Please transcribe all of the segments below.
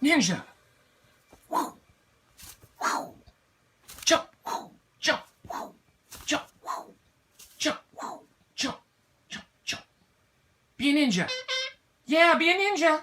Ninja. Jump, jump, jump, jump, jump, jump, jump. Be a ninja. Yeah, be a ninja.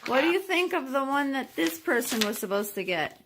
What do you think of the one that this person was supposed to get?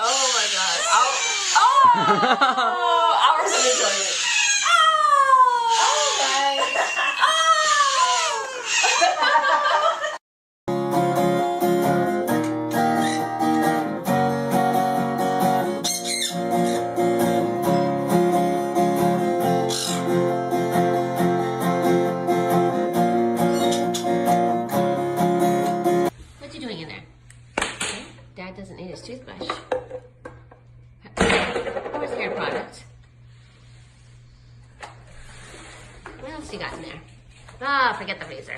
Oh my god. Oh, hours of enjoyment. What you doing in there? Okay. Dad doesn't need his toothbrush. Where's hair product? What else you got in there? Ah, forget the razor.